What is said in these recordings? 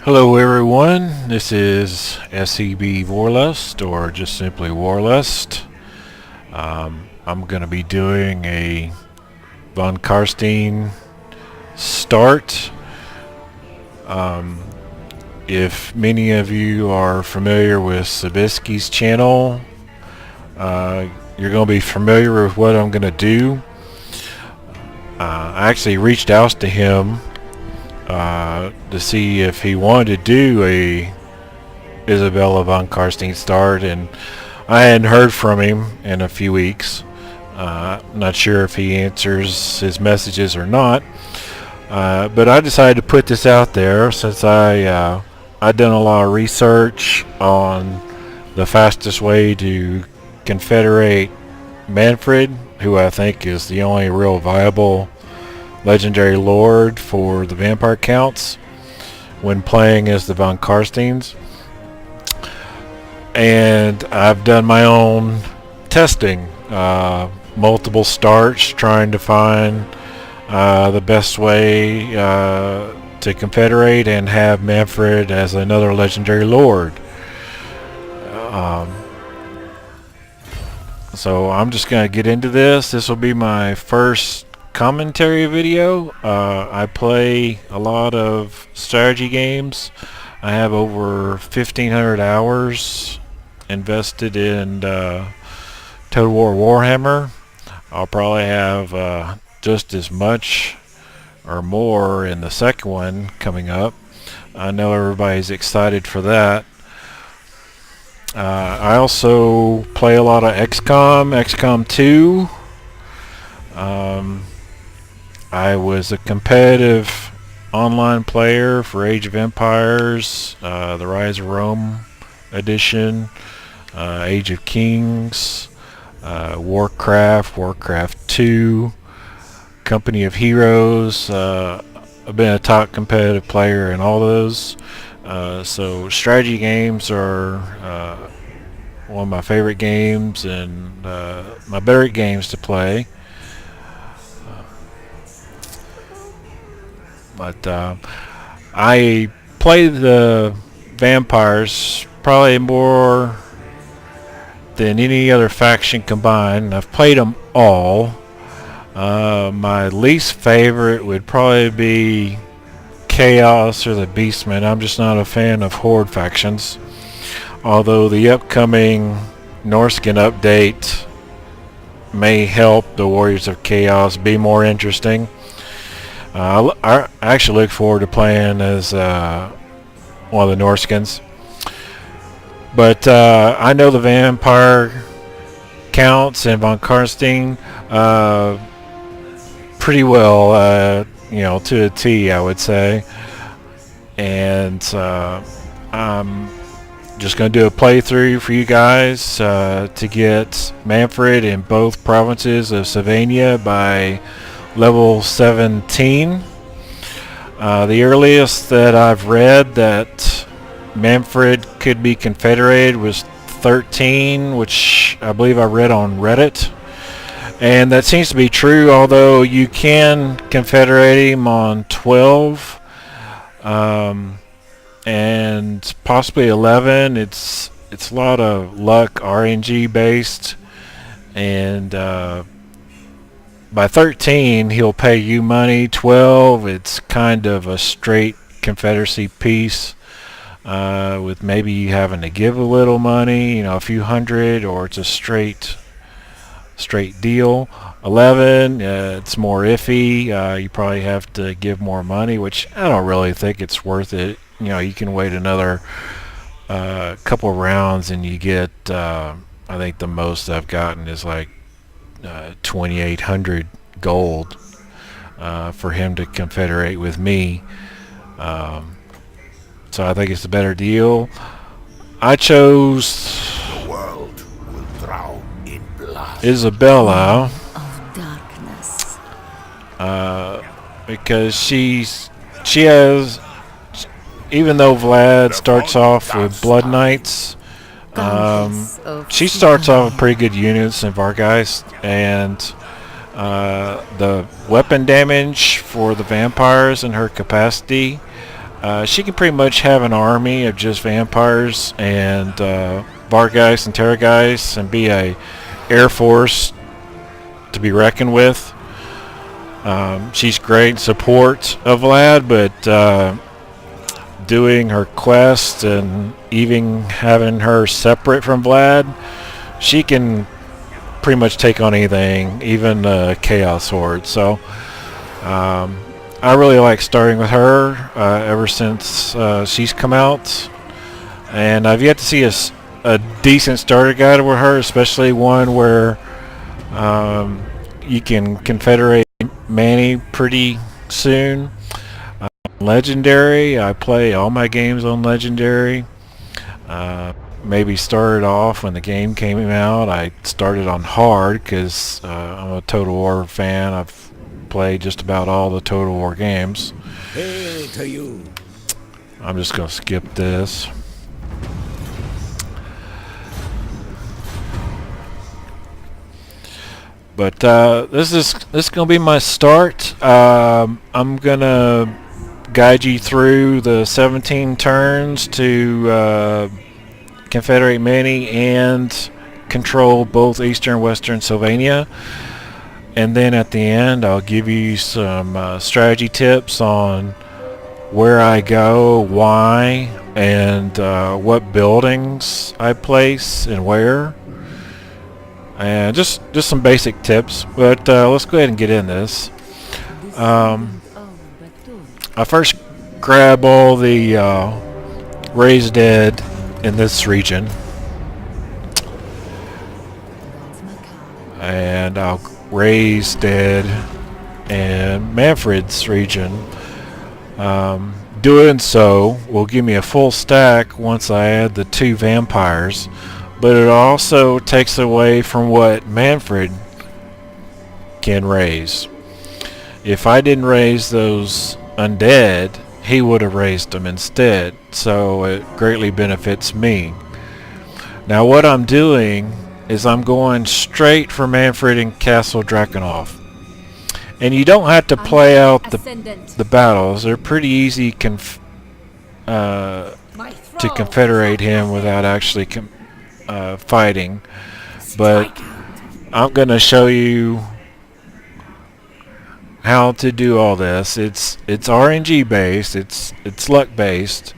Hello everyone, this is SEB Warlust, or just simply Warlust. I'm going to be doing a von Carstein start. If many of you are familiar with Sobieski's channel, you're going to be familiar with what I'm going to do. I actually reached out to him to see if he wanted to do a Isabella von Carstein start, and I hadn't heard from him in a few weeks. Not sure if he answers his messages or not, but I decided to put this out there since I've done a lot of research on the fastest way to confederate Mannfred, who I think is the only real viable legendary lord for the vampire counts when playing as the von Carsteins. And I've done my own testing, multiple starts, trying to find the best way to confederate and have Mannfred as another legendary lord. So I'm just going to get into this. This will be my first commentary video. I play a lot of strategy games. I have over 1,500 hours invested in Total War Warhammer. I'll probably have just as much or more in the second one coming up. I know everybody's excited for that. I also play a lot of XCOM 2. I was a competitive online player for Age of Empires, the Rise of Rome edition, Age of Kings, Warcraft 2, Company of Heroes. I've been a top competitive player in all those. So strategy games are one of my favorite games and my better games to play. But I play the vampires probably more than any other faction combined. I've played them all. My least favorite would probably be Chaos or the Beastmen. I'm just not a fan of Horde factions. Although the upcoming Norskin update may help the Warriors of Chaos be more interesting. I actually look forward to playing as one of the Norskins. But I know the vampire counts and von Carstein pretty well, to a T, I would say. And I'm just going to do a playthrough for you guys to get Mannfred in both provinces of Sylvania by level 17. The earliest that I've read that Mannfred could be confederated was 13, which I believe I read on Reddit, and that seems to be true, although you can confederate him on 12 and possibly 11. It's a lot of luck, RNG based, and by 13 he'll pay you money. 12, it's kind of a straight confederacy piece, with maybe you having to give a little money, a few hundred, or it's a straight deal. 11, it's more iffy. You probably have to give more money, which I don't really think it's worth it. You can wait another couple of rounds and you get, I think the most I've gotten is like 2,800 gold for him to confederate with me. So I think it's a better deal. I chose The world will drown in blood. Isabella Of darkness. because she has, even though Vlad starts off with Blood Knights, she starts off with pretty good units in Vargeist, and the weapon damage for the vampires and her capacity She can pretty much have an army of just vampires and Vargeist and Terrorgeist and be a air force to be reckoned with. She's great in support of Vlad, but doing her quest and even having her separate from Vlad, she can pretty much take on anything, even Chaos Horde. So I really like starting with her ever since she's come out, and I've yet to see a decent starter guide with her, especially one where you can confederate Manny pretty soon. Legendary, I play all my games on Legendary. Maybe started off when the game came out. I started on hard because I'm a Total War fan. I've played just about all the Total War games. Hail to you. I'm just going to skip this. But this is going to be my start. I'm going to guide you through the 17 turns to confederate Manny and control both Eastern and Western Sylvania. And then at the end, I'll give you some strategy tips on where I go, why, and what buildings I place and where. And just some basic tips. But let's go ahead and get in this. I first grab all the raised dead in this region, and I'll raise dead in Mannfred's region. Doing so will give me a full stack once I add the 2 vampires, but it also takes away from what Mannfred can raise. If I didn't raise those undead, he would have raised them instead, so it greatly benefits me. Now what I'm doing is I'm going straight for Mannfred and Castle Drakenhof. And you don't have to play out the battles. They're pretty easy to confederate him without actually fighting. But I'm going to show you how to do all this. It's RNG based. It's luck based.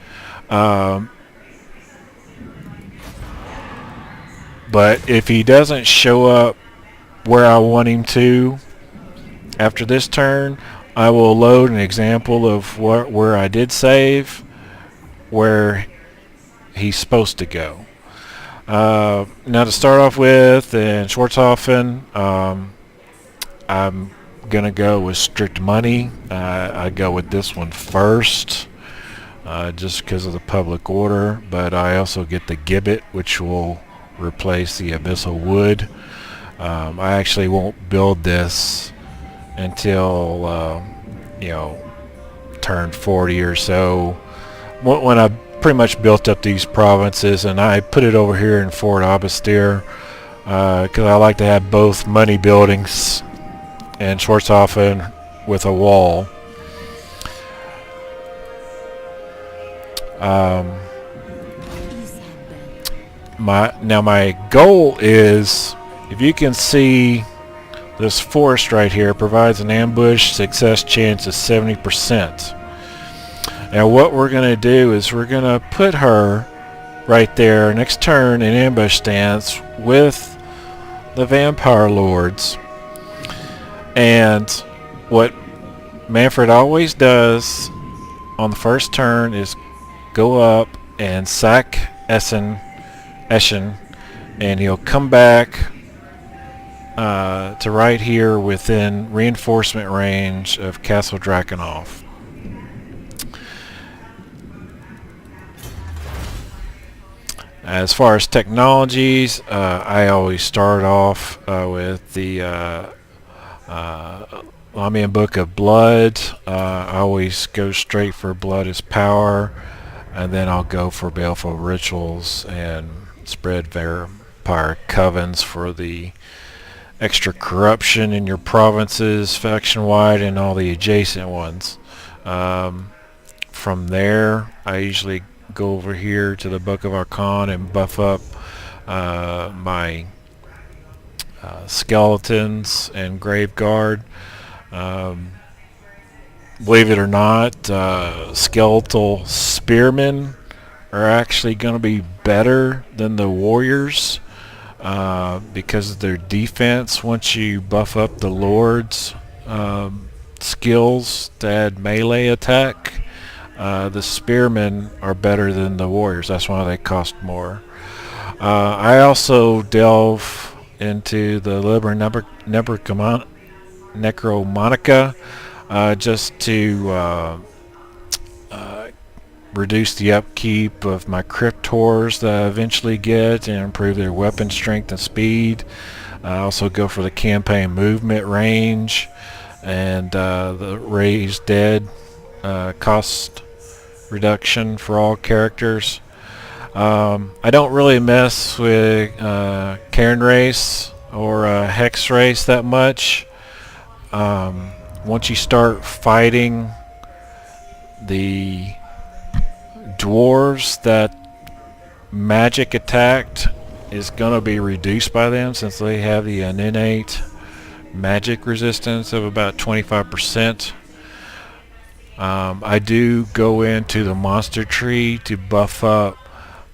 But if he doesn't show up where I want him to after this turn, I will load an example of where I did save, where he's supposed to go. Now to start off with, in Schwarzhofen, I'm gonna go with strict money. I go with this one first, just because of the public order, but I also get the gibbet, which will replace the abyssal wood. I actually won't build this until turn 40 or so, when I pretty much built up these provinces, and I put it over here in Fort Abastir because I like to have both money buildings and Schwarzhofen with a wall. My goal is, if you can see, this forest right here provides an ambush success chance of 70%. And what we're going to do is we're going to put her right there next turn in ambush stance with the vampire lords. And what Mannfred always does on the first turn is go up and sack Eschen, and he'll come back to right here within reinforcement range of Castle Drakenhof. As far as technologies, I always start off with the Lamian Book of Blood. I always go straight for Blood as Power, and then I'll go for Baleful Rituals and spread Vampire Covens for the extra corruption in your provinces, faction-wide, and all the adjacent ones. For from there, I usually go over here to the Book of Archon and buff up my skeletons and grave guard. Believe it or not, skeletal spearmen are actually going to be better than the warriors because of their defense. Once you buff up the lord's skills to add melee attack, the spearmen are better than the warriors. That's why they cost more. I also delve into the Liber Necromonica just to reduce the upkeep of my cryptors that I eventually get and improve their weapon strength and speed. I also go for the campaign movement range and the raised dead cost reduction for all characters. I don't really mess with Cairn race or Hex race that much. Once you start fighting the dwarves, that magic attack is going to be reduced by them since they have the innate magic resistance of about 25%. I do go into the monster tree to buff up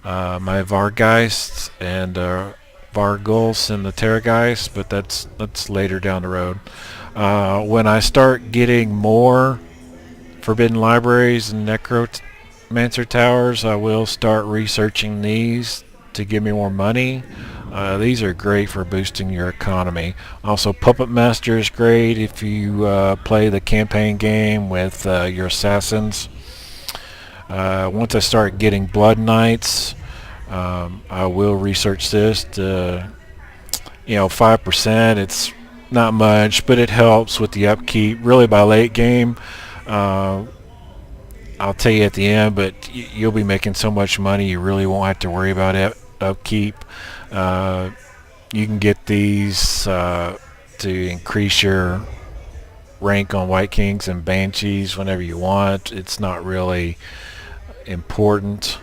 my Vargeists and Vargulfs and the Terrorgeist, but that's later down the road. When I start getting more Forbidden Libraries and Necromancer Towers, I will start researching these to give me more money. These are great for boosting your economy. Also, Puppet Master is great if you play the campaign game with your assassins. Once I start getting Blood Knights, I will research this to, 5%. It's not much, but it helps with the upkeep. Really, by late game, I'll tell you at the end, but you'll be making so much money you really won't have to worry about upkeep. You can get these to increase your rank on White Kings and Banshees whenever you want. It's not really important.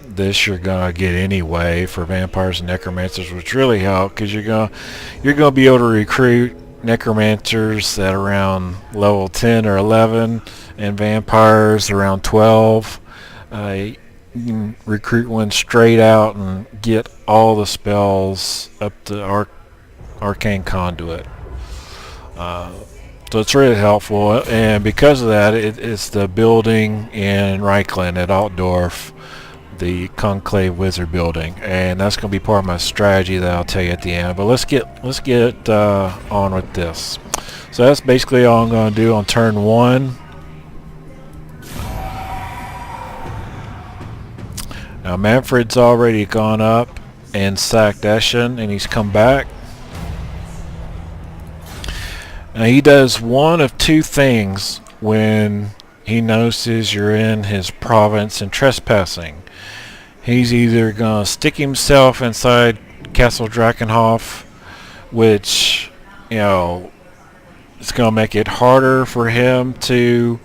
This you're gonna get anyway for vampires and necromancers, which really help because you're gonna be able to recruit necromancers at around level 10 or 11 and vampires around 12. You can recruit one straight out and get all the spells up to Arcane Conduit. So it's really helpful, and because of that, it's the building in Reichland at Altdorf, the Conclave Wizard building, and that's going to be part of my strategy that I'll tell you at the end. But let's get on with this. So that's basically all I'm going to do on turn 1. Now Mannfred's already gone up and sacked Eschen, and he's come back. Now he does one of two things when he notices you're in his province and trespassing. He's either going to stick himself inside Castle Drakenhof, which, it's going to make it harder for him to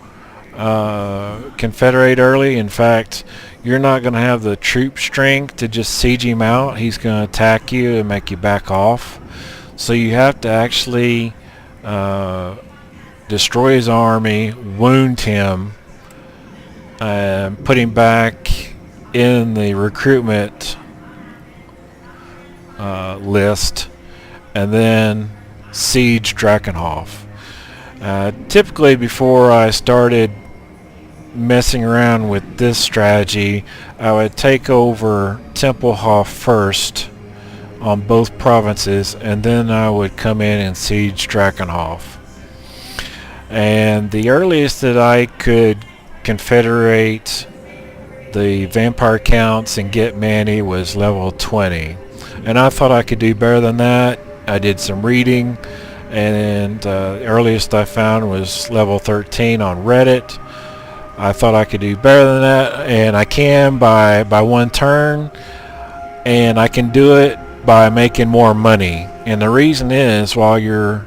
confederate early. In fact, you're not going to have the troop strength to just siege him out. He's going to attack you and make you back off. So you have to actually destroy his army, wound him, and put him back in the recruitment list, and then siege Drakenhof. Typically, before I started messing around with this strategy, I would take over Tempelhof first on both provinces, and then I would come in and siege Drakenhof. And the earliest that I could confederate the vampire counts and get Manny was level 20, and I thought I could do better than that. I did some reading, and the earliest I found was level 13 on Reddit. I thought I could do better than that, and I can by one turn, and I can do it by making more money. And the reason is, while you're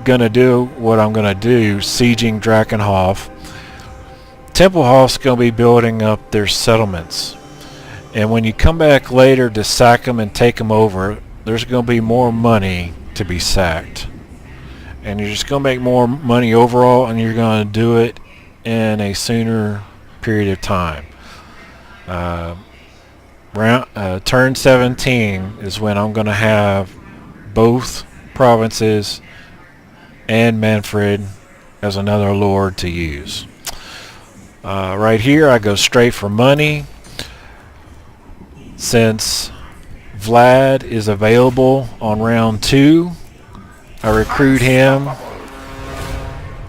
gonna do what I'm gonna do, sieging Drakenhof, Templehof's gonna be building up their settlements. And when you come back later to sack them and take them over, there's gonna be more money to be sacked. And you're just gonna make more money overall, and you're gonna do it in a sooner period of time. Turn 17 is when I'm gonna have both provinces and Mannfred as another lord to use. Right here I go straight for money. Since Vlad is available on round 2, I recruit him,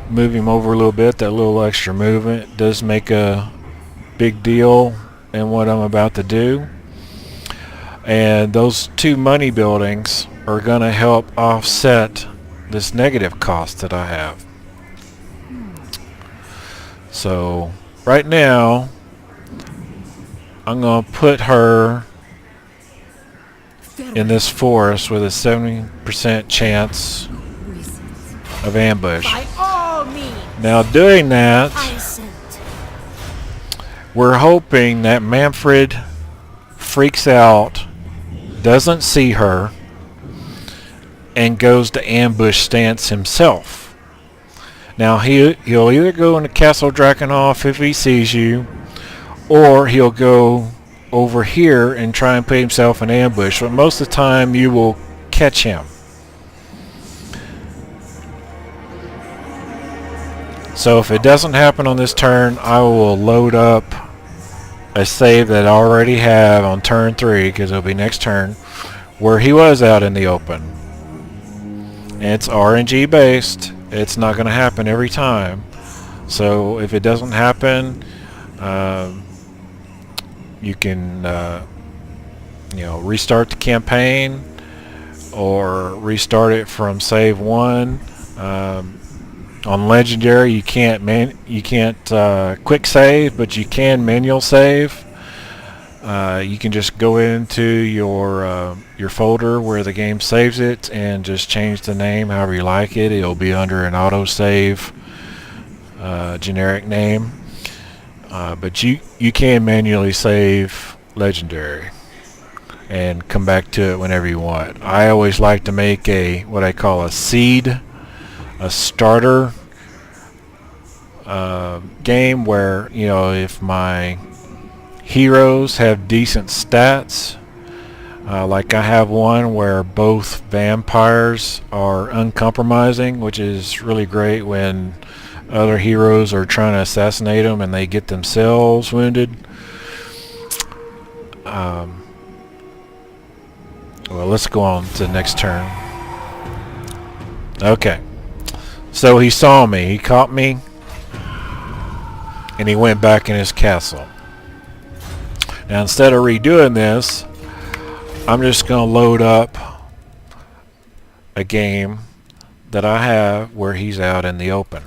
move him over a little bit. That little extra movement does make a big deal in what I'm about to do. And those 2 money buildings are going to help offset this negative cost that I have. So right now I'm going to put her in this forest with a 70% chance of ambush. By all means, Now doing that, I sent. we're hoping that Mannfred freaks out, doesn't see her, and goes to ambush stance himself. Now he'll either go into Castle Drakenhof if he sees you, or he'll go over here and try and put himself in ambush, but most of the time you will catch him. So if it doesn't happen on this turn, I will load up a save that I already have on turn 3, because it'll be next turn, where he was out in the open. And it's RNG based. It's not going to happen every time. So if it doesn't happen, you can restart the campaign or restart it from save 1. On legendary you can't quick save, but you can manual save. You can just go into your folder where the game saves it and just change the name however you like it. It'll be under an autosave generic name. But you can manually save legendary and come back to it whenever you want. I always like to make what I call a seed, a starter game where, if my heroes have decent stats, like I have one where both vampires are uncompromising, which is really great when other heroes are trying to assassinate them and they get themselves wounded. Well, let's go on to the next turn. Okay, so he saw me, he caught me, and he went back in his castle. Now instead of redoing this, I'm just going to load up a game that I have where he's out in the open.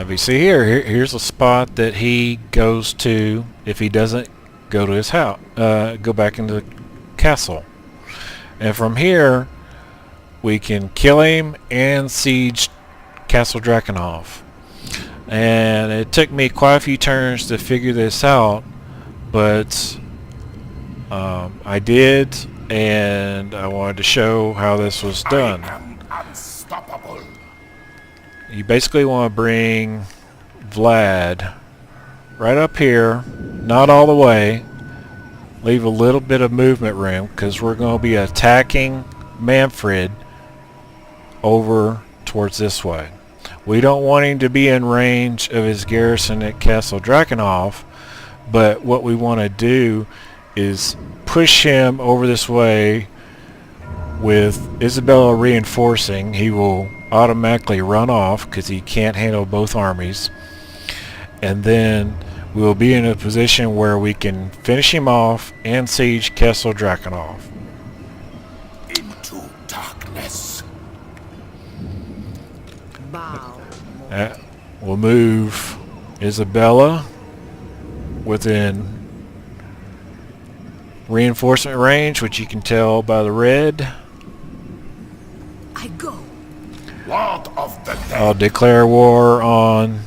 If you see here's a spot that he goes to if he doesn't go to his house, go back into the castle. And from here, we can kill him and siege Castle Drakenhof. And it took me quite a few turns to figure this out, but I did, and I wanted to show how this was done. I am unstoppable. You basically want to bring Vlad right up here, not all the way, leave a little bit of movement room, because we're going to be attacking Mannfred over towards this way. We don't want him to be in range of his garrison at Castle Drakenhof, but what we want to do is push him over this way with Isabella reinforcing. He will automatically run off because he can't handle both armies, and then we'll be in a position where we can finish him off and siege Castle Drakenhof. darkness. Bow. We'll move Isabella within reinforcement range, which you can tell by the red. I go. Lord of the dead. I'll declare war on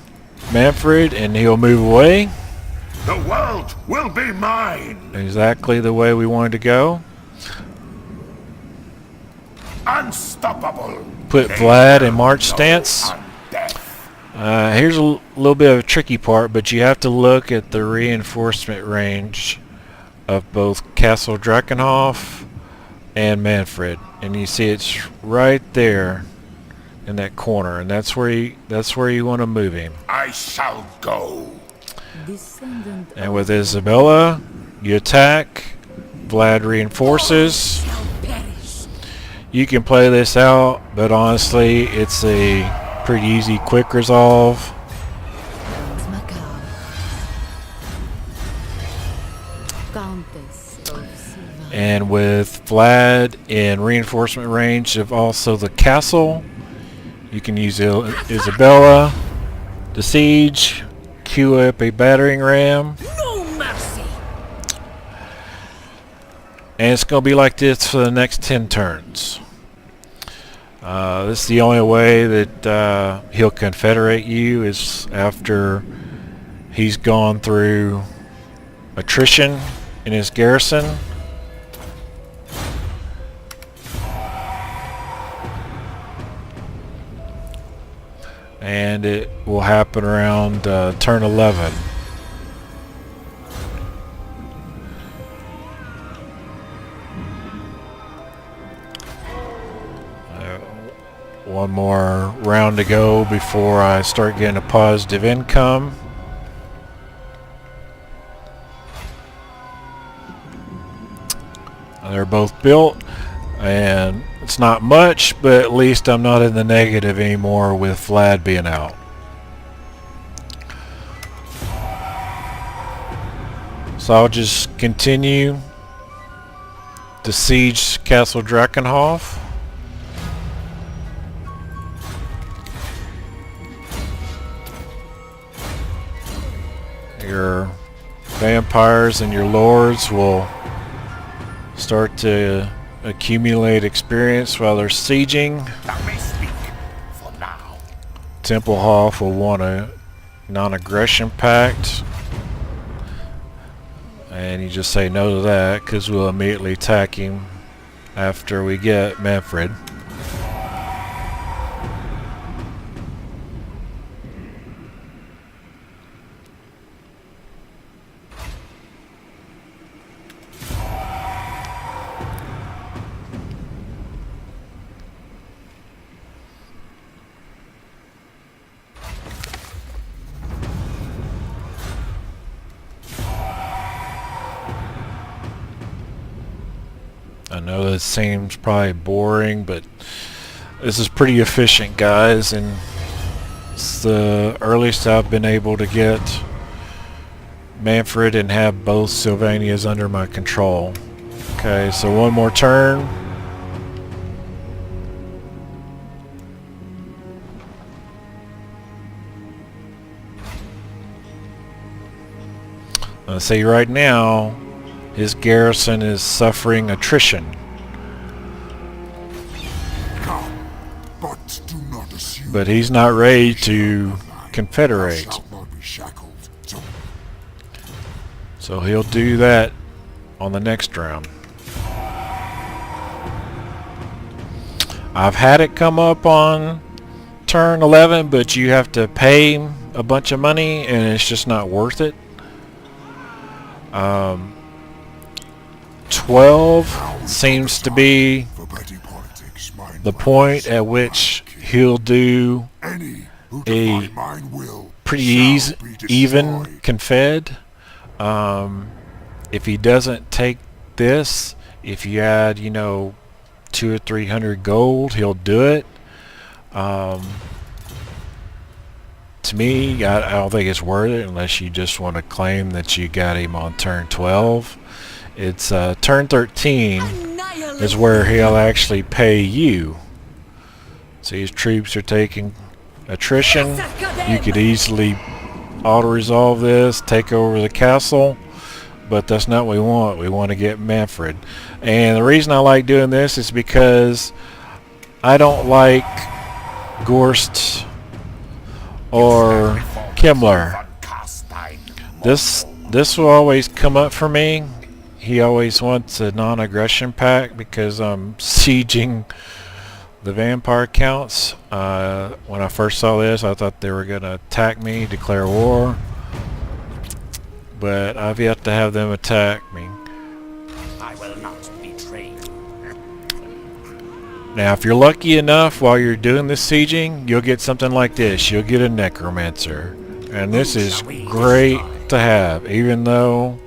Mannfred and he'll move away. The world will be mine. Exactly the way we wanted to go. Unstoppable. Put They Vlad in will march know stance. on death. Here's a little bit of a tricky part, but you have to look at the reinforcement range of both Castle Drakenhof and Mannfred, and you see it's right there in that corner, and that's where you want to move him. I shall go. Descendant And with Isabella, you attack. Vlad reinforces. shall perish. You can play this out, but honestly, it's a pretty easy, quick resolve. Macau. Countess of Sylvania. And with Vlad in reinforcement range of also the castle, you can use Isabella to siege, queue up a battering ram, No mercy. and it's going to be like this for the next 10 turns. This is the only way that he'll confederate you is after he's gone through attrition in his garrison. And it will happen around turn 11. One more round to go before I start getting a positive income. They're both built, and it's not much, but at least I'm not in the negative anymore with Vlad being out. So I'll just continue to siege Castle Drakenhof. Your vampires and your lords will start to accumulate experience while they're sieging. Thou may speak for now. Templehof will want a non-aggression pact, and you just say no to that because we'll immediately attack him after we get Mannfred. I know this seems probably boring, but this is pretty efficient, guys, and it's the earliest I've been able to get Mannfred and have both Sylvanias under my control. Okay, so one more turn. I'll say right now, his garrison is suffering attrition. Come, but do not assume. But he's not ready to confederate. Thou shalt not be shackled to So he'll do that on the next round. I've had it come up on turn 11, but you have to pay a bunch of money and it's just not worth it. 12 seems to be for petty politics. Mine the will point be at which he'll do any who a defy mine will pretty shall easy, be even destroyed. confed. If he doesn't take this, if you add, 200 or 300 gold, he'll do it. To me, I don't think it's worth it unless you just want to claim that you got him on turn 12. It's turn 13. is where he'll actually pay you. So his troops are taking attrition. You could easily auto-resolve this, take over the castle, but that's not what we want. We want to get Mannfred. And the reason I like doing this is because I don't like Gorst or Kimmler. This will always come up for me. He always wants a non-aggression pact because I'm sieging the vampire counts. When I first saw this, I thought they were going to attack me, declare war. But I've yet to have them attack me. I will not betray you. Now, if you're lucky enough while you're doing this sieging, you'll get something like this. You'll get a necromancer. And this is great to have, even though,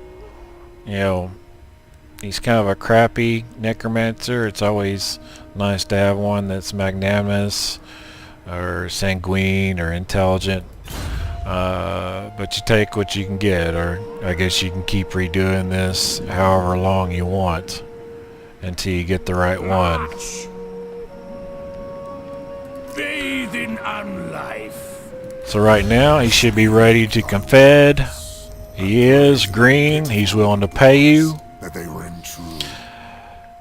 you know, he's kind of a crappy necromancer. It's always nice to have one that's magnanimous or sanguine or intelligent. But you take what you can get, or I guess you can keep redoing this however long you want until you get the right one. Bathing on life. So right now he should be ready to confed. He is green. He's willing to pay you. That they were true.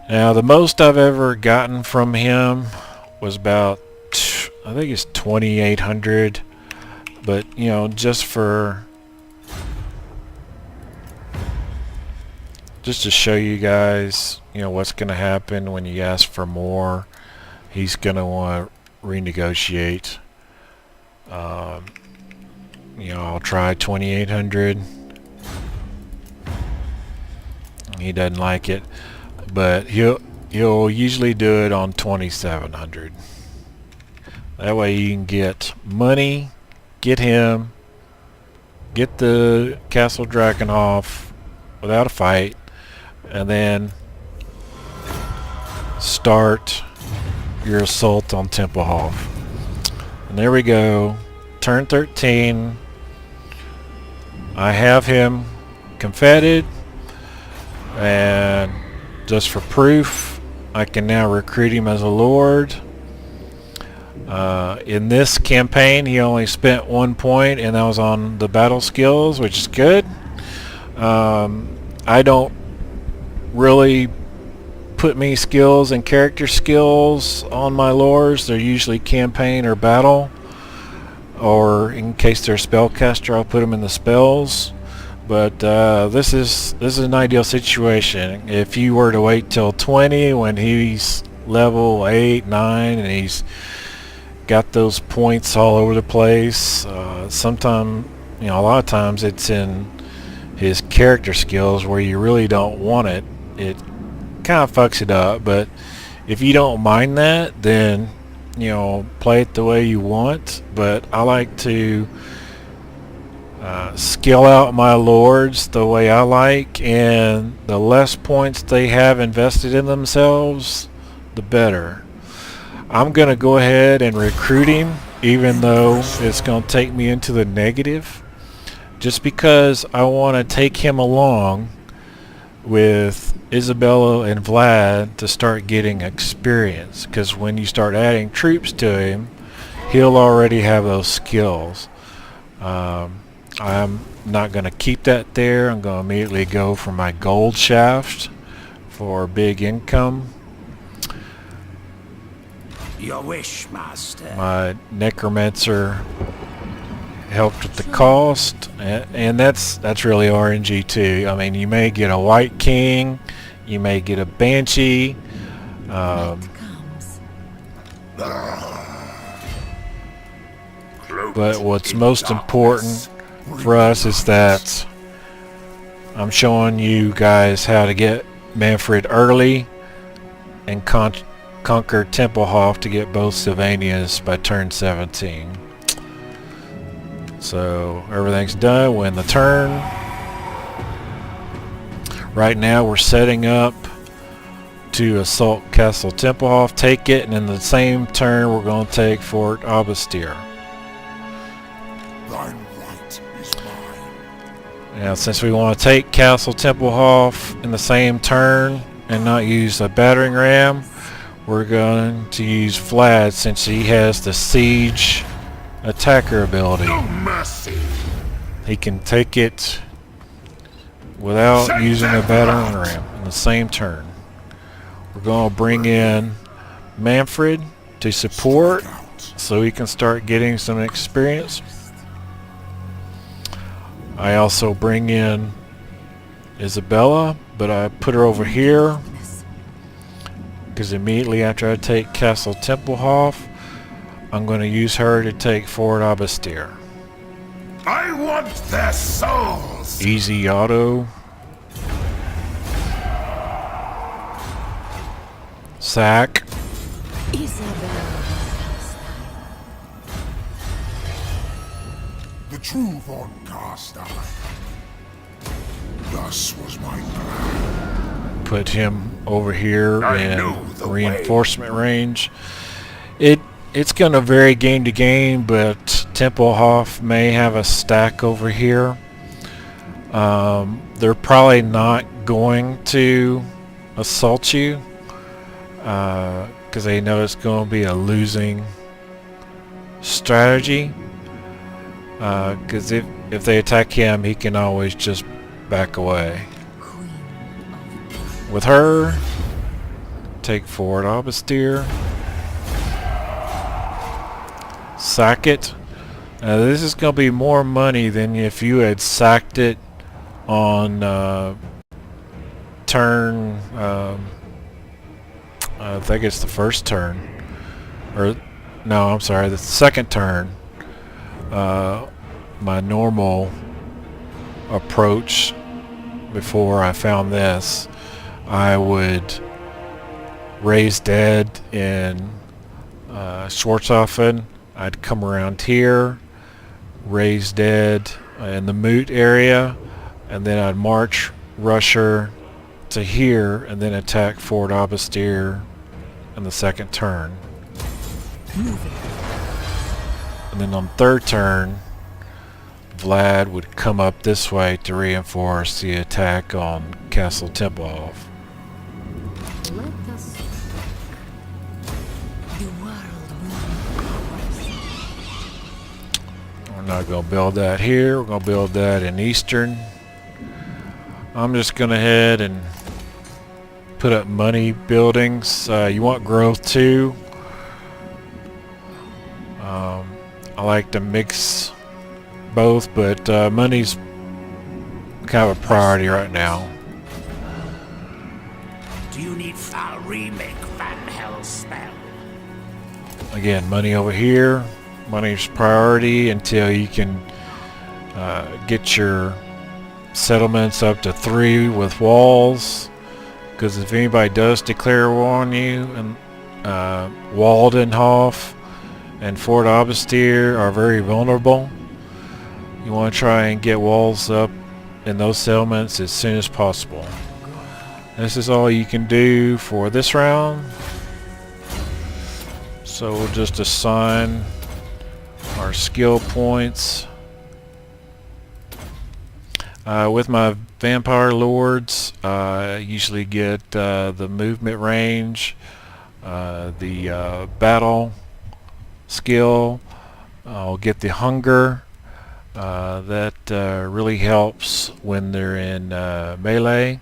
Now the most I've ever gotten from him was about, I think it's 2,800. But you know, just to show you guys, you know, what's going to happen when you ask for more. He's going to want to renegotiate. You know, I'll try 2,800. He doesn't like it, but he'll usually do it on 2,700. That way you can get money, get him, get the Castle Drakenhof without a fight, and then start your assault on Tempelhof. And there we go. Turn 13. I have him confeted, and just for proof, I can now recruit him as a lord. In this campaign, he only spent 1 point, and that was on the battle skills, which is good. I don't really put many skills and character skills on my lords. They're usually campaign or battle, or in case they're spellcaster, I'll put them in the spells. But this is an ideal situation. If you were to wait till 20 when he's level 8, 9, and he's got those points all over the place, sometimes, you know, a lot of times it's in his character skills where you really don't want it. It kind of fucks it up. But if you don't mind that, then, you know, play it the way you want. But I like to skill out my lords the way I like, and the less points they have invested in themselves, the better. I'm going to go ahead and recruit him, even though it's going to take me into the negative, just because I want to take him along with Isabella and Vlad to start getting experience, because when you start adding troops to him, he'll already have those skills. I'm not going to keep that there. I'm going to immediately go for my gold shaft for big income. Your wish, master. My necromancer helped with the cost, and that's really RNG too. I mean, you may get a white king, you may get a banshee. But what's most important for us is that I'm showing you guys how to get Mannfred early and conquer Tempelhof to get both Sylvanias by turn 17. So everything's done. Win the turn. Right now we're setting up to assault Castle Tempelhof, take it, and in the same turn we're going to take Fort Aubestier. Now, since we want to take Castle Tempelhof in the same turn, and not use a battering ram. We're going to use Vlad since he has the siege attacker ability. No mercy. He can take it without using a battering ram in the same turn. We're going to bring in Mannfred to support so he can start getting some experience. I also bring in Isabella, but I put her over here because immediately after I take Castle Tempelhof, I'm going to use her to take Fort Aubestier. I want their souls. Easy auto. Sack. Isabella von The true von Carstein. Thus was my plan. Put him over here I knew in the reinforcement range. It's going to vary game to game, but Tempelhof may have a stack over here. They're probably not going to assault you because they know it's going to be a losing strategy. Because if they attack him, he can always just back away. With her, take Fort Aubestier. Sack it. This is going to be more money than if you had sacked it on turn. I think it's the first turn, or no, I'm sorry, the second turn. My normal approach before I found this, I would raise dead in Schwarzhofen. I'd come around here, raise dead in the Moot area, and then I'd march Rusher to here and then attack Fort Aubestier in the second turn. And then on third turn, Vlad would come up this way to reinforce the attack on Castle Tempelhof. Let us. The world will. We're not going to build that here. We're going to build that in Eastern. I'm just going to head and put up money buildings. You want growth too. I like to mix both, but money's kind of a priority right now. Do you need foul remake Van Hell's spell? Again, money over here. Money's priority until you can get your settlements up to 3 with walls. Because if anybody does declare war on you, and Waldenhof and Fort Aubestier are very vulnerable. You want to try and get walls up in those settlements as soon as possible. This is all you can do for this round. So we'll just assign our skill points. With my vampire lords, I usually get the movement range, the battle skill. I'll get the hunger. That really helps when they're in melee.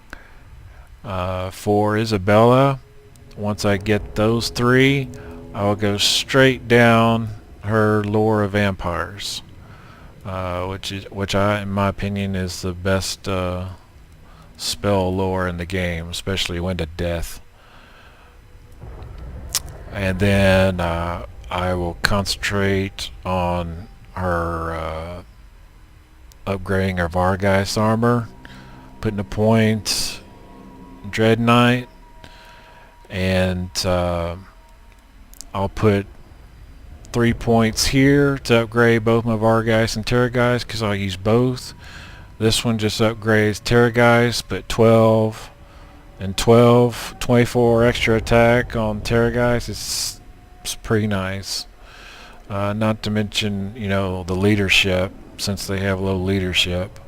For Isabella, once I get those 3, I'll go straight down her lore of vampires, which in my opinion is the best spell lore in the game, especially Wind of Death. And then I will concentrate on her upgrading her Vargeist armor, putting a point Dread Knight, and I'll put 3 points here to upgrade both my Vargeist and Terrorgeist because I'll use both. This one just upgrades Terrorgeist, but 12 and 12, 24 extra attack on Terrorgeist. It's pretty nice. Not to mention, you know, the leadership, since they have low leadership.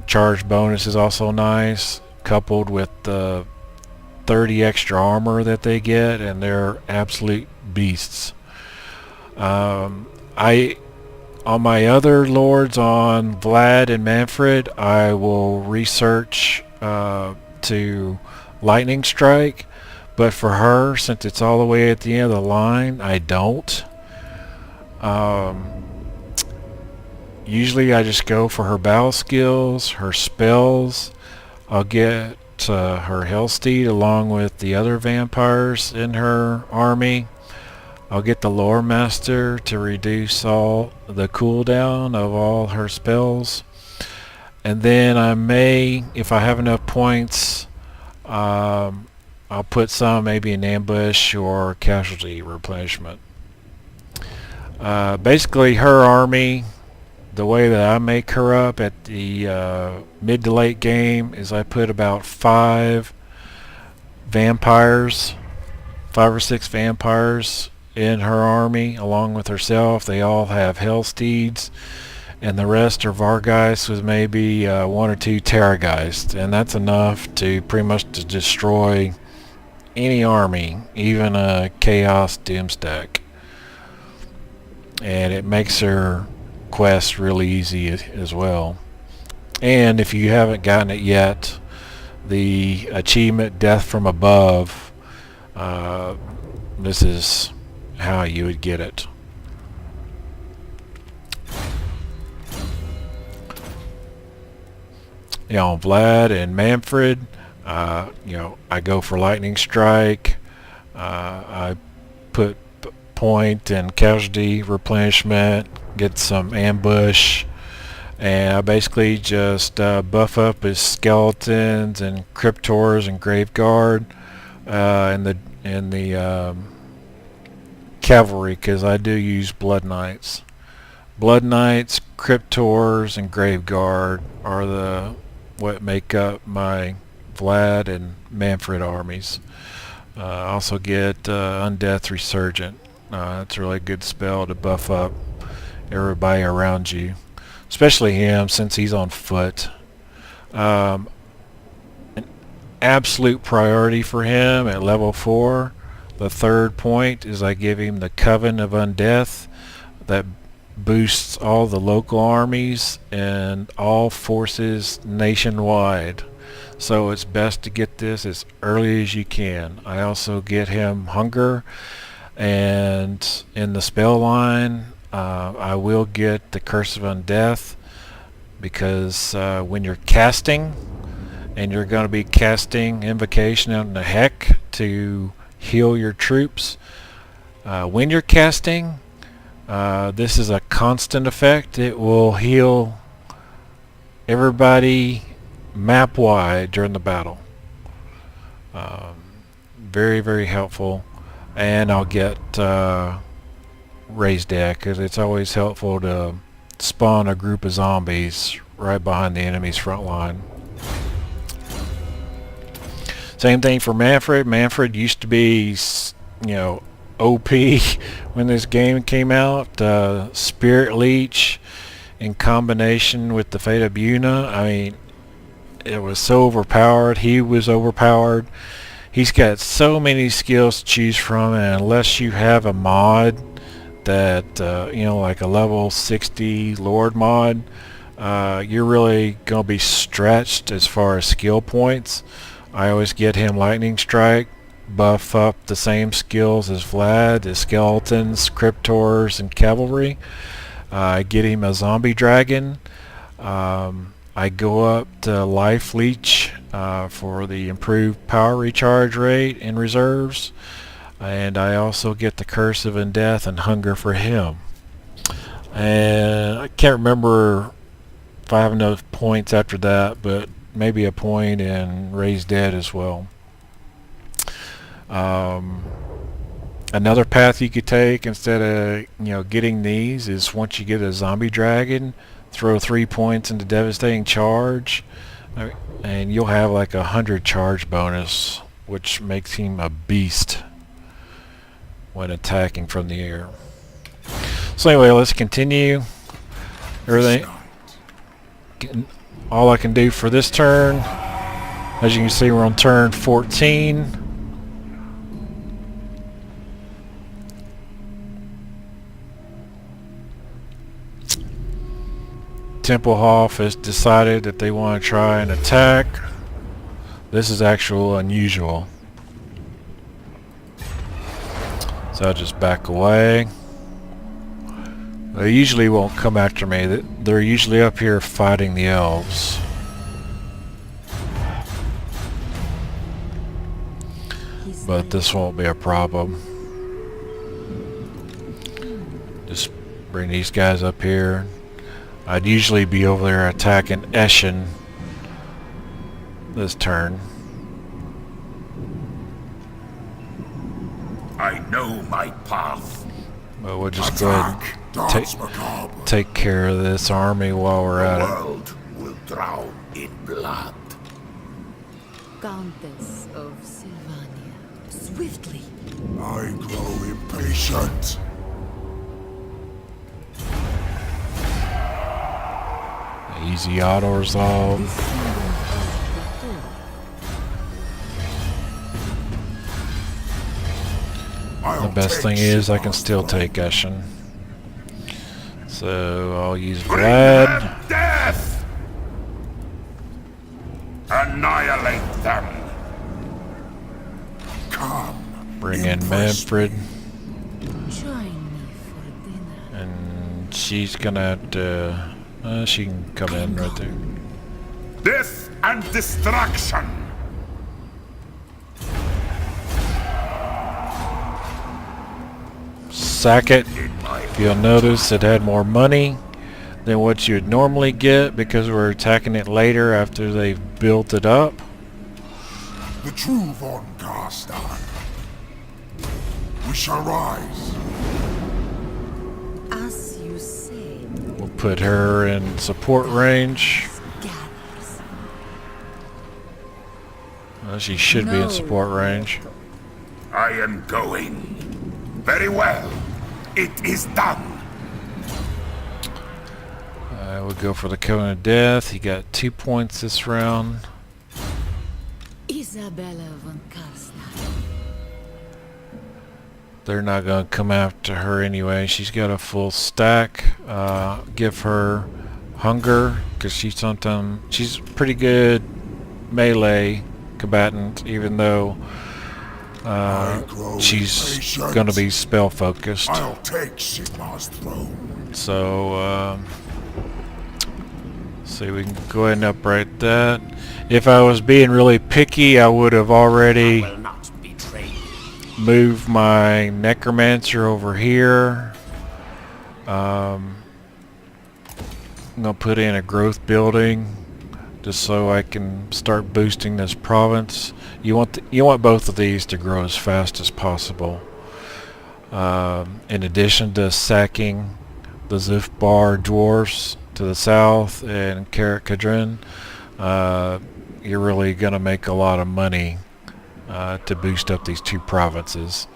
Charge bonus is also nice. coupled with the 30 extra armor that they get, and they're absolute beasts. I On my other lords, on Vlad and Mannfred, I will research to lightning strike, but for her, since it's all the way at the end of the line, I don't. Usually I just go for her battle skills, her spells. I'll get her Hellsteed along with the other vampires in her army. I'll get the Lore Master to reduce all the cooldown of all her spells. And then I may, if I have enough points, I'll put some maybe in ambush or casualty replenishment. Basically her army, the way that I make her up at the mid to late game is I put about 5 or 6 vampires in her army along with herself. They all have Hellsteeds, and the rest are Vargeist with maybe 1 or 2 Terrorgeist, and that's enough to pretty much to destroy any army, even a Chaos Doomstack. And it makes her quest really easy as well. And if you haven't gotten it yet, the achievement Death from Above, this is how you would get it. On Vlad and Mannfred, I go for lightning strike. I put point and casualty replenishment, get some ambush, and I basically just buff up his skeletons and cryptors and graveguard and the cavalry, because I do use blood knights. Blood knights, cryptors, and graveguard are what make up my Vlad and Mannfred armies. Also get Undeath Resurgent. It's a really good spell to buff up everybody around you, especially him since he's on foot. An absolute priority for him at level 4. The third point is I give him the Coven of Undeath that boosts all the local armies and all forces nationwide. So it's best to get this as early as you can. I also get him Hunger, and in the spell line I will get the Curse of Undeath, because when you're casting, and you're going to be casting Invocation out in the heck to heal your troops, when you're casting, this is a constant effect. It will heal everybody map wide during the battle. Very, very helpful. And I'll get Raised Deck, because it's always helpful to spawn a group of zombies right behind the enemy's front line. Same thing for Mannfred. Mannfred used to be, OP when this game came out. Spirit Leech in combination with the Fate of Buna. I mean, it was so overpowered. He was overpowered. He's got so many skills to choose from, and unless you have a mod that, like a level 60 Lord mod, you're really going to be stretched as far as skill points. I always get him Lightning Strike, buff up the same skills as Vlad, the Skeletons, Cryptors, and Cavalry. I get him a Zombie Dragon. I go up to Life Leech for the improved power recharge rate in reserves, and I also get the Curse of Undeath and Hunger for him. And I can't remember if I have enough points after that, but maybe a point in Raised Dead as well. Another path you could take instead of getting these is, once you get a Zombie Dragon, throw 3 points into Devastating Charge, and you'll have like 100 charge bonus, which makes him a beast when attacking from the air. So anyway, let's continue. Everything, all I can do for this turn As you can see, we're on turn 14. Tempelhof has decided that they want to try and attack. This is actual unusual. So I'll just back away. They usually won't come after me. They're usually up here fighting the elves. But this won't be a problem. Just bring these guys up here. I'd usually be over there attacking Eschen this turn. I know my path. But we'll just go ahead and take care of this army while we're at The it. world will drown in blood. Countess of Sylvania. Swiftly. I grow impatient. Easy auto resolve. The best thing is I can still take Eschen. So I'll use Vlad. Death! Annihilate them. Come. Bring in Mannfred. Join me for dinner. And she's gonna have to... she can come in right there. Death and destruction. Sack it. You'll notice it had more money than what you'd normally get because we're attacking it later after they've built it up. The true von Carstein. We shall rise. As you say, We'll put her in support range. gathers. She should be in support range. I am going. Very well. It is done. We'll go for the Covenant of Death. He got 2 points this round. Isabella von Carstein. They're not going to come after her anyway. She's got a full stack. Give her hunger because she's pretty good melee combatant, even though she's going to be spell focused. I'll take Sigmar's throne. So see, we can go ahead and upright that. If I was being really picky, I would have already moved my necromancer over here. I'm gonna put in a growth building just so I can start boosting this province. You want both of these to grow as fast as possible. In addition to sacking the Zufbar dwarfs to the south and Karak Kadrin, you're really gonna make a lot of money to boost up these two provinces.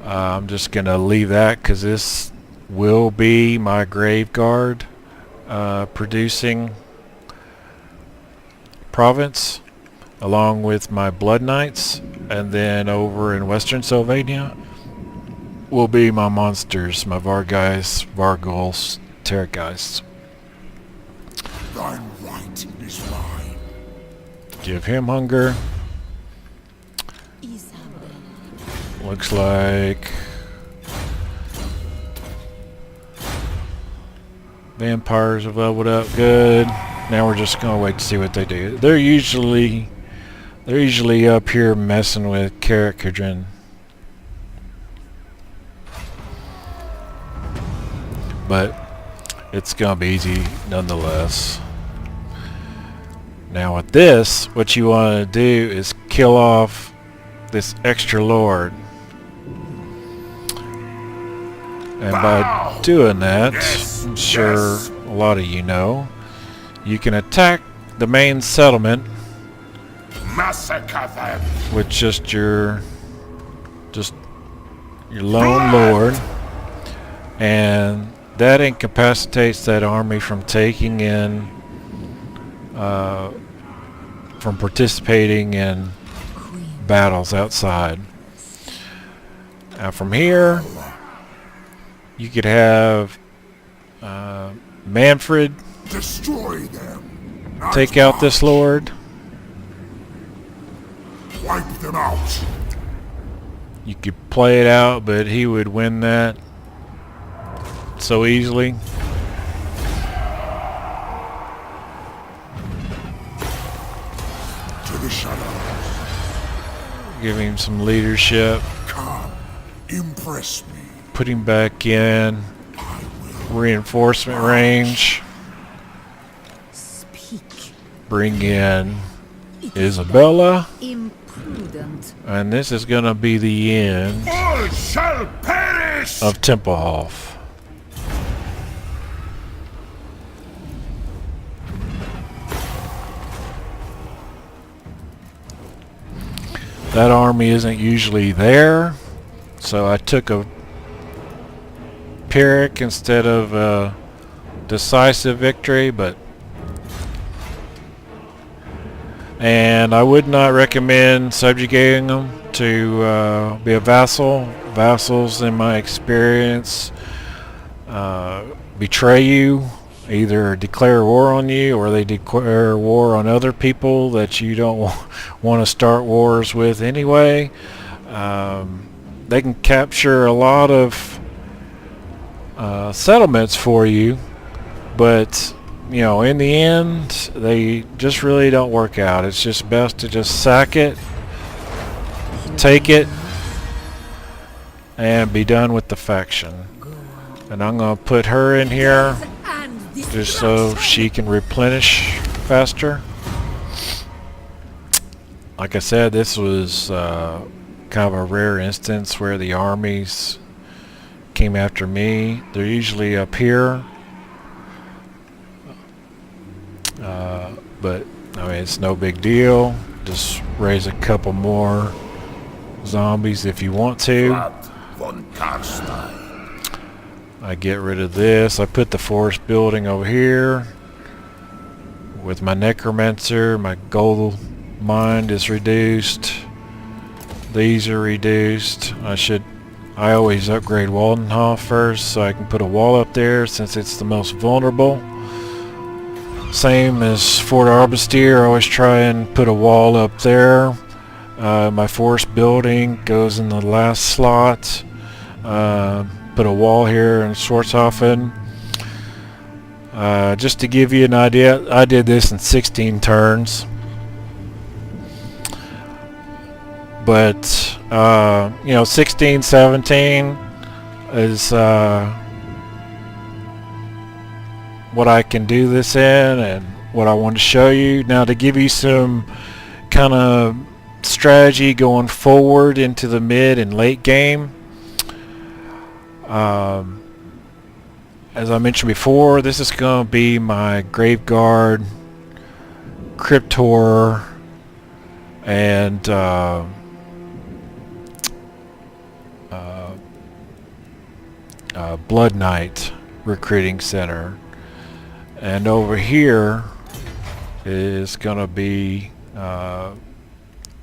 I'm just gonna leave that because this will be my grave guard producing province along with my blood knights, and then over in western Sylvania will be my monsters, my Vargeist, Vargulfs, Terrorgeists. Thine right is mine. Give him hunger. Isabella. Looks like vampires have leveled up good. Now we're just gonna wait to see what they do. They're usually up here messing with Karak Kadrin. But it's gonna be easy nonetheless. Now with this, what you want to do is kill off this extra lord. And by doing that, I'm sure a lot of you know, you can attack the main settlement Massacre them. with just your lone lord, and that incapacitates that army from taking in from participating in battles outside. Now from here, you could have Mannfred Destroy them. Not take out this lord. Wipe them out. You could play it out, but he would win that so easily. To the shadows. Give him some leadership. Come. Impress me. Put him back in. I will. Reinforcement range. Speak. Bring in Isabella. Imprudent. And this is going to be the end All shall perish. of Tempelhof. That army isn't usually there, so I took a Pyrrhic instead of a decisive victory, and I would not recommend subjugating them to be a vassal. Vassals, in my experience, betray you, either declare war on you or they declare war on other people that you don't want to start wars with anyway. They can capture a lot of settlements for you, but you know, in the end, they just really don't work out. It's just best to just sack it, take it, and be done with the faction. And I'm going to put her in here just so she can replenish faster. Like I said, this was kind of a rare instance where the armies came after me. They're usually up here. But I mean, it's no big deal. Just raise a couple more zombies if you want to. Mannfred von Carstein. I get rid of this. I put the forest building over here with my necromancer. My gold mine is reduced. These are reduced. I always upgrade Waldenhof first so I can put a wall up there since it's the most vulnerable. Same as Fort Arbestier, I always try and put a wall up there. My forest building goes in the last slot. Put a wall here in Schwarzhofen. Just to give you an idea, I did this in 16 turns. But, you know, 16, 17 is what I can do this in and what I want to show you. Now, to give you some kind of strategy going forward into the mid and late game, as I mentioned before, this is going to be my Graveguard, Cryptor, and Blood Knight recruiting center. And over here is going to be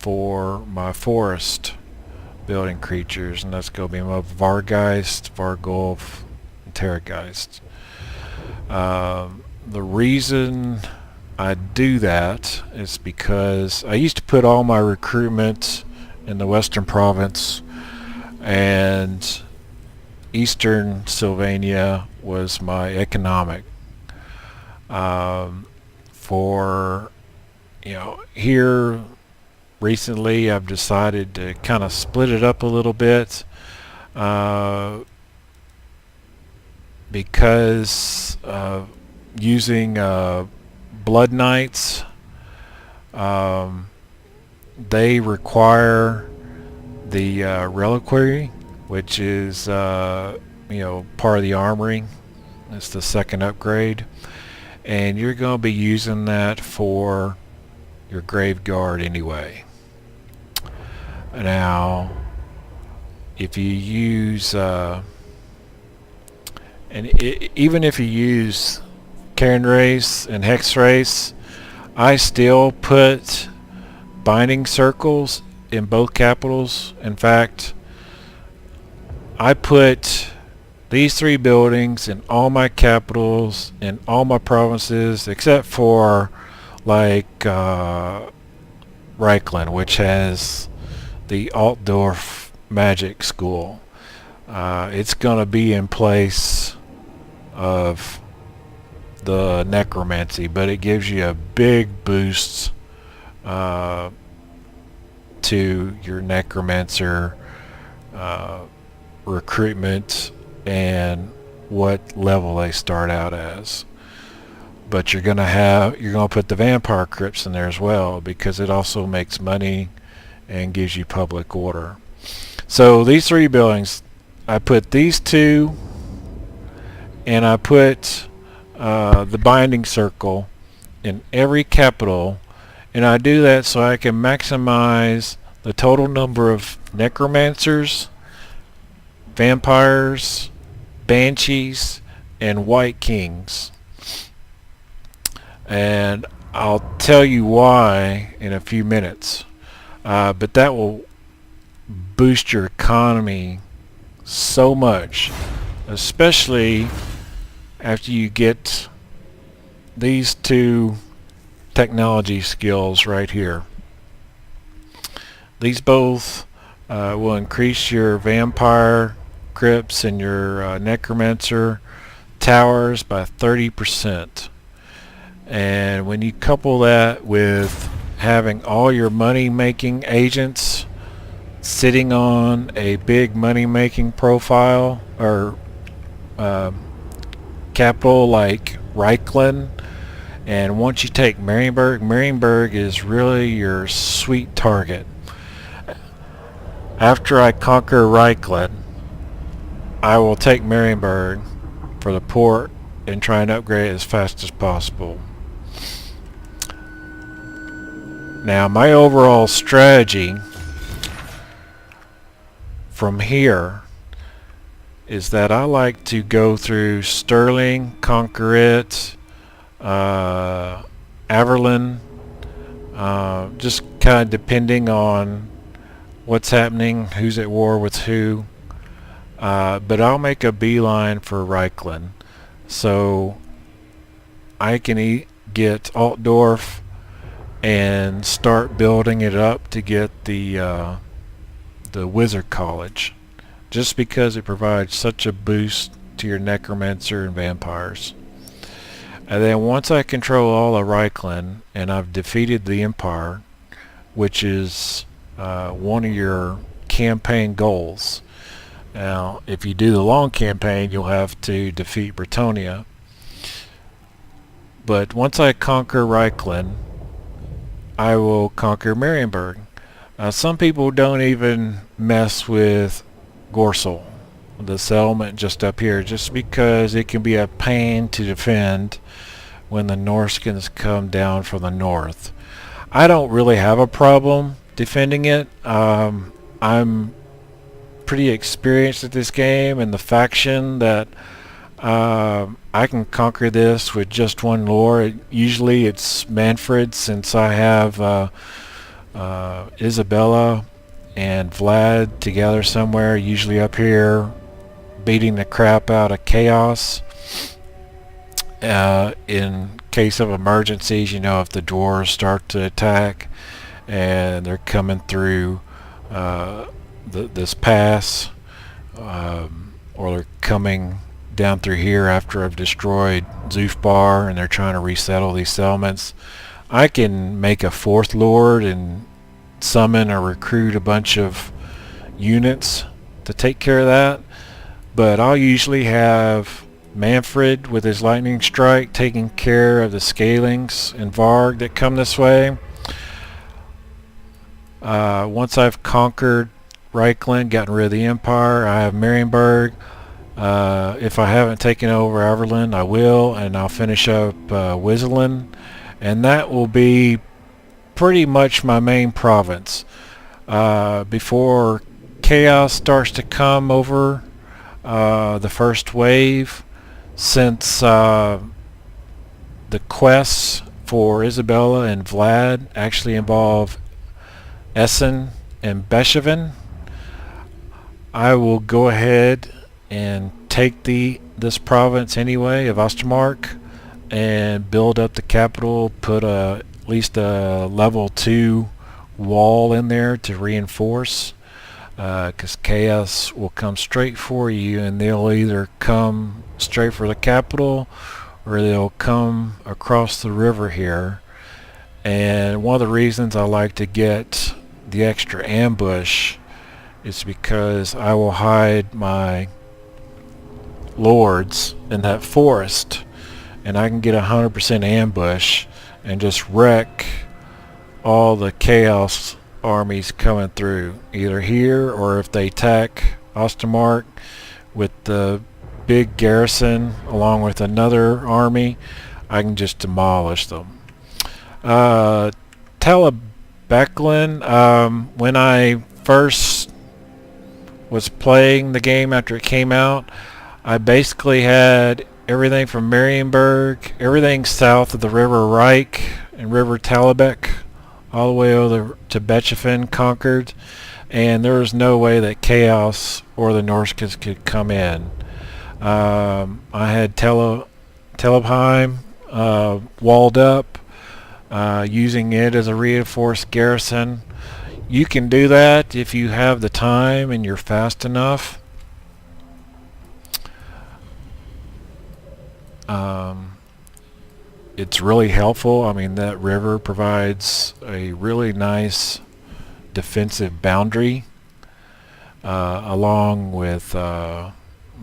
for my forest building creatures, and that's going to be my Vargeist, Vargulf, and Terrorgeist. The reason I do that is because I used to put all my recruitment in the Western Province, and Eastern Sylvania was my economic. For, you know, here recently I've decided to kind of split it up a little bit because using Blood Knights, they require the reliquary, which is you know, part of the armory. It's the second upgrade, and you're going to be using that for your Graveguard anyway. Now, if you use even if you use Cairn Race and Hex Race, I still put binding circles in both capitals. In fact, I put these 3 buildings in all my capitals in all my provinces except for like Reichland, which has the Altdorf Magic School. It's going to be in place of the necromancy, but it gives you a big boost to your necromancer recruitment and what level they start out as. But you're gonna put the vampire crypts in there as well, because it also makes money and gives you public order. So these 3 buildings, I put these 2, and I put the binding circle in every capital, and I do that so I can maximize the total number of necromancers, vampires, banshees, and white kings. And I'll tell you why in a few minutes. But that will boost your economy so much, especially after you get these 2 technology skills right here. These both will increase your vampire crypts and your necromancer towers by 30%. And when you couple that with having all your money making agents sitting on a big money making profile or capital like Reichland, and once you take Marienburg is really your sweet target. After I conquer Reichland, I will take Marienburg for the port and try and upgrade it as fast as possible. Now, my overall strategy from here is that I like to go through Sterling, conquer it, Averlin, just kind of depending on what's happening, who's at war with who. But I'll make a beeline for Reichland, so I can get Altdorf and start building it up to get the Wizard College, just because it provides such a boost to your necromancer and vampires. And then once I control all of Reichland and I've defeated the Empire, which is one of your campaign goals. Now, if you do the long campaign, you'll have to defeat Bretonnia. But once I conquer Reichland, I will conquer Marienburg. Some people don't even mess with Gorsel, the settlement just up here, just because it can be a pain to defend when the Norskins come down from the north. I don't really have a problem defending it. I'm pretty experienced at this game, and the faction that I can conquer this with just one lore. Usually it's Mannfred, since I have Isabella and Vlad together somewhere, usually up here, beating the crap out of chaos. In case of emergencies, you know, if the dwarves start to attack and they're coming through this pass, or they're coming down through here after I've destroyed Zufbar and they're trying to resettle these settlements, I can make a fourth lord and summon or recruit a bunch of units to take care of that. But I'll usually have Mannfred with his lightning strike taking care of the scalings and Varg that come this way. Once I've conquered Reichland, gotten rid of the Empire, I have Marienburg. If I haven't taken over Averlin, I will, and I'll finish up Wisselin, and that will be pretty much my main province. Before chaos starts to come over the first wave, since the quests for Isabella and Vlad actually involve Essen and Beethoven, I will go ahead and take this province anyway of Ostermark and build up the capital, put at least a level 2 wall in there to reinforce, because chaos will come straight for you, and they'll either come straight for the capital or they'll come across the river here. And one of the reasons I like to get the extra ambush is because I will hide my lords in that forest, and I can get 100% ambush and just wreck all the chaos armies coming through, either here or if they attack Ostermark with the big garrison along with another army, I can just demolish them. Talabeclan, when I first was playing the game after it came out, I basically had everything from Marienburg, everything south of the River Reich and River Talabek, all the way over to Beethoven conquered, and there was no way that Chaos or the Norskes could come in. I had Telebheim walled up, using it as a reinforced garrison. You can do that if you have the time and you're fast enough. It's really helpful. I mean, that river provides a really nice defensive boundary, along with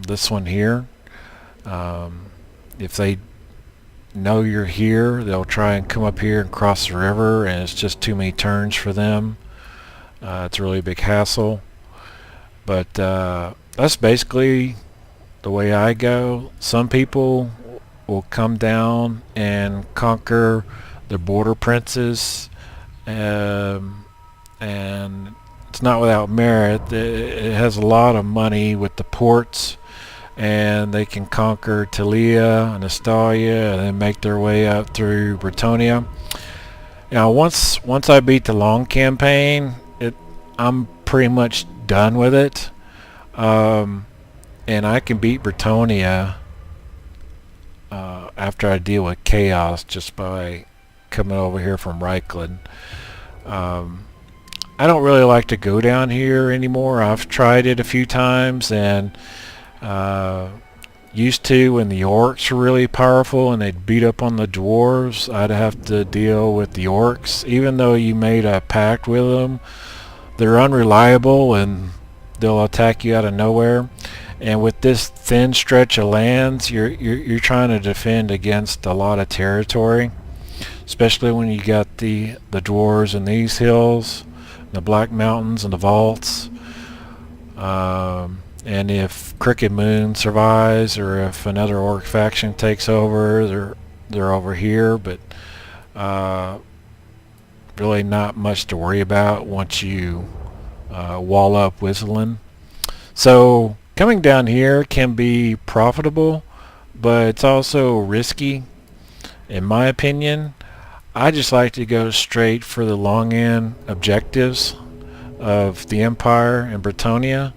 this one here. If they know you're here, they'll try and come up here and cross the river, and it's just too many turns for them. It's a really big hassle. But that's basically the way I go. Some people will come down and conquer the border princes, and it's not without merit. It has a lot of money with the ports, and they can conquer Talia and Astalia and then make their way up through Bretonia. Now once I beat the long campaign, I'm pretty much done with it, and I can beat Bretonia after I deal with chaos just by coming over here from Reichland. I don't really like to go down here anymore. I've tried it a few times, and used to when the orcs were really powerful and they'd beat up on the dwarves, I'd have to deal with the orcs. Even though you made a pact with them, they're unreliable and they'll attack you out of nowhere. And with this thin stretch of lands, you're trying to defend against a lot of territory, especially when you got the dwarves in these hills, the Black Mountains and the vaults. And if Crooked Moon survives, or if another orc faction takes over, they're over here. But really not much to worry about once you wall up Whistling. So coming down here can be profitable, but it's also risky, in my opinion. I just like to go straight for the long end objectives of the Empire and Bretonia.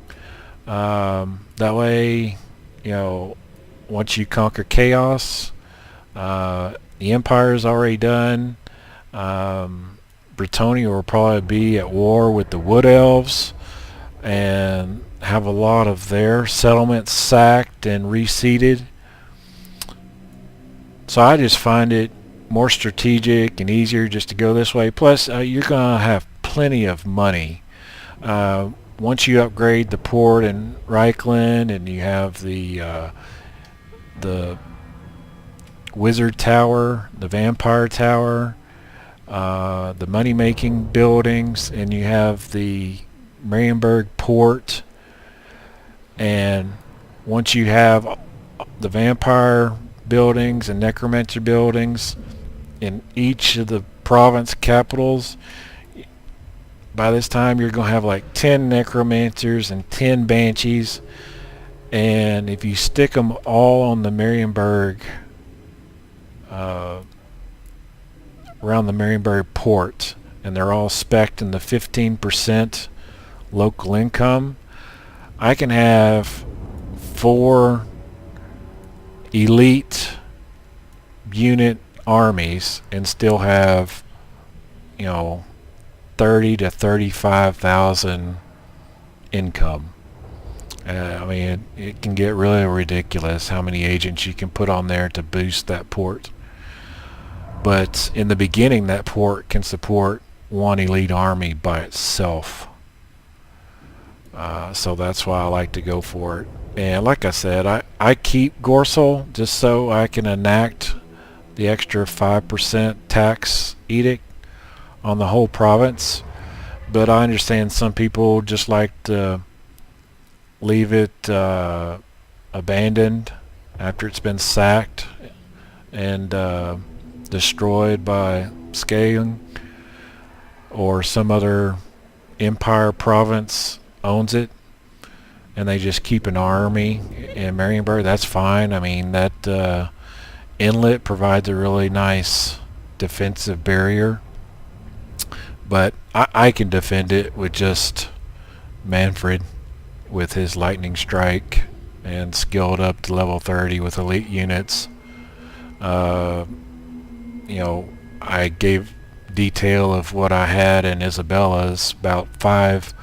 That way, once you conquer chaos, the Empire is already done. Bretonia will probably be at war with the Wood Elves and have a lot of their settlements sacked and reseeded. So I just find it more strategic and easier just to go this way. Plus, you're going to have plenty of money. Once you upgrade the port in Reichland and you have the Wizard Tower, the Vampire Tower, the money-making buildings, and you have the Marienburg port, and once you have the vampire buildings and necromancer buildings in each of the province capitals, by this time you're going to have like 10 necromancers and 10 banshees, and if you stick them all on the Marienburg around the Marienburg port, and they're all spec'd in the 15% local income. I can have 4 elite unit armies and still have, 30 to 35,000 income. I mean, it can get really ridiculous how many agents you can put on there to boost that port. But in the beginning, that port can support 1 elite army by itself. So that's why I like to go for it. And like I said, I keep Gorsel just so I can enact the extra 5% tax edict on the whole province. But I understand some people just like to leave it abandoned after it's been sacked and destroyed by Skagen, or some other empire province owns it, and they just keep an army in Marienburg. That's fine. I mean, that inlet provides a really nice defensive barrier, but I can defend it with just Mannfred with his lightning strike and skilled up to level 30 with elite units. I gave detail of what I had in Isabella's, about 5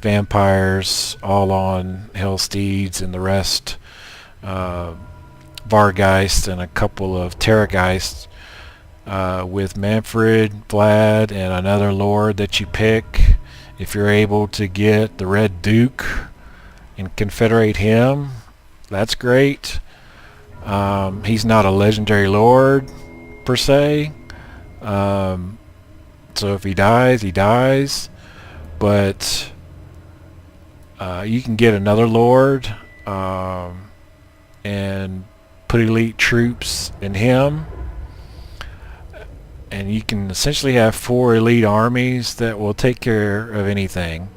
vampires all on Hellsteeds, and the rest Vargeist and a couple of Terrageists, with Mannfred, Vlad, and another lord that you pick. If you're able to get the Red Duke and confederate him, that's great. He's not a legendary lord per se, so if he dies, he dies. But you can get another lord and put elite troops in him, and you can essentially have 4 elite armies that will take care of anything.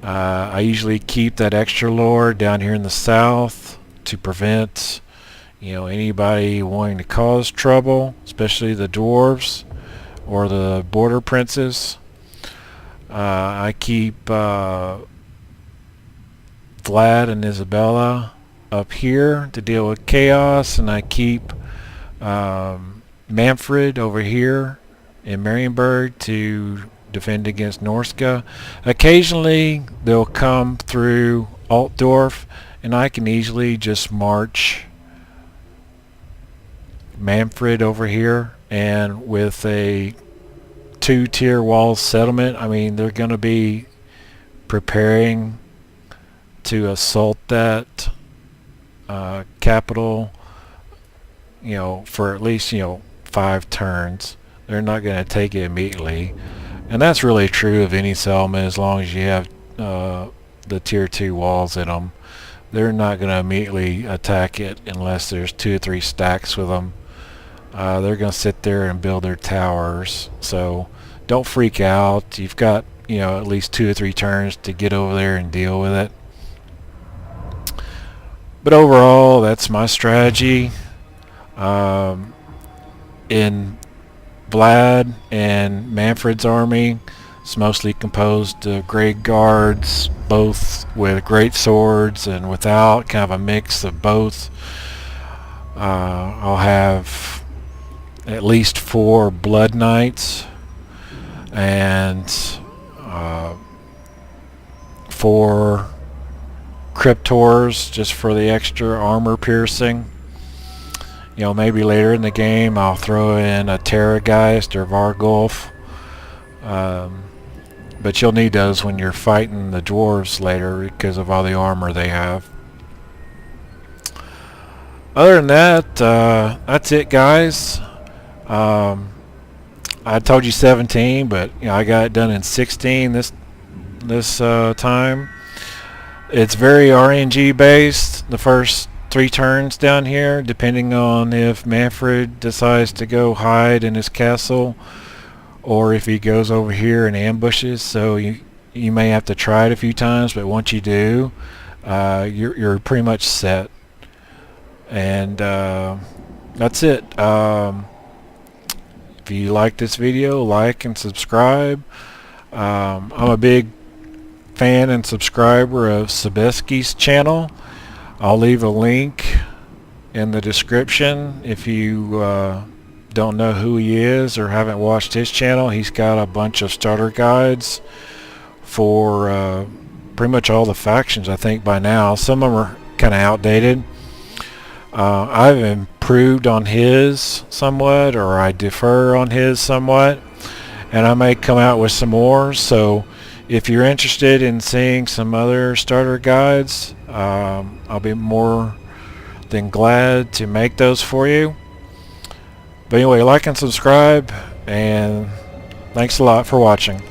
I usually keep that extra lord down here in the south to prevent anybody wanting to cause trouble, especially the dwarves or the border princes. I keep Vlad and Isabella up here to deal with chaos, and I keep Mannfred over here in Marienburg to defend against Norska. Occasionally they'll come through Altdorf, and I can easily just march Mannfred over here, and with a 2-tier wall settlement, I mean, they're going to be preparing to assault that capital, for at least 5 turns. They're not going to take it immediately, and that's really true of any settlement. As long as you have the tier 2 walls in them, they're not going to immediately attack it unless there's 2 or 3 stacks with them. They're going to sit there and build their towers, so don't freak out. You've got at least 2 or 3 turns to get over there and deal with it. But overall, that's my strategy. In Vlad and Mannfred's army, it's mostly composed of great guards, both with great swords and without, kind of a mix of both. I'll have at least 4 blood knights and 4 cryptors just for the extra armor piercing. Maybe later in the game I'll throw in a Terrorgeist or Vargulf, but you'll need those when you're fighting the dwarves later because of all the armor they have. Other than that, that's it, guys. I told you 17, but I got it done in 16 this time. It's very RNG based. The first 3 turns down here, depending on if Mannfred decides to go hide in his castle or if he goes over here and ambushes. So you may have to try it a few times, but once you do, you're pretty much set. And that's it. If If you like this video, like and subscribe. I'm a big fan and subscriber of Sobieski's channel. I'll leave a link in the description. If you don't know who he is or haven't watched his channel, he's got a bunch of starter guides for pretty much all the factions, I think, by now. Some of them are kind of outdated. I've improved on his somewhat, or I defer on his somewhat, and I may come out with some more. So if you're interested in seeing some other starter guides, I'll be more than glad to make those for you. But anyway, like and subscribe, and thanks a lot for watching.